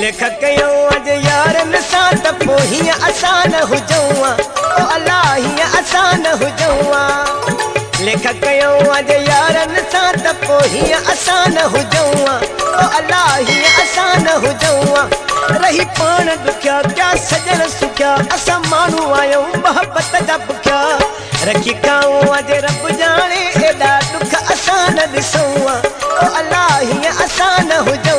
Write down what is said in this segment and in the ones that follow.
लिख कयो अज यारन सां त पोइ हीअं आसान हुजऊं ओ अल्लाह हीअं आसान हुजऊं लिख कयो अज यारन सां त पोइ हीअं आसान हुजऊं ओ अल्लाह हीअं आसान हुजऊं रही पाण ॾुखिया क्या सजण सुखिया असां माण्हू आहियूं मोहबत जा बुखिया रखी खाऊं अज रब जाने एॾा ॾुख आसान ॾिसूं ओ अल्लाह हीअं आसान हुजऊं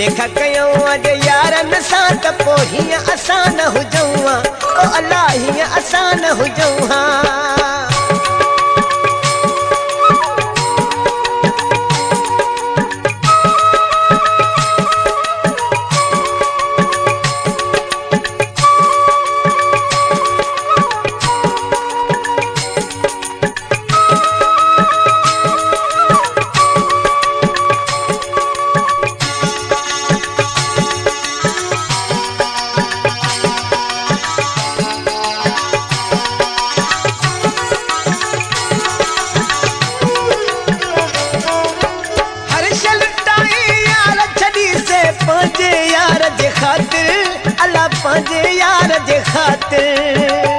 लिख कयो अज यारन सां त पोइ हीअं आसान हुजऊं ओ अल्लाह हीअं आसान हुजऊं पंहिंजे यार जे ख़ातिर अल्लाह पंहिंजे यार जे ख़ातिर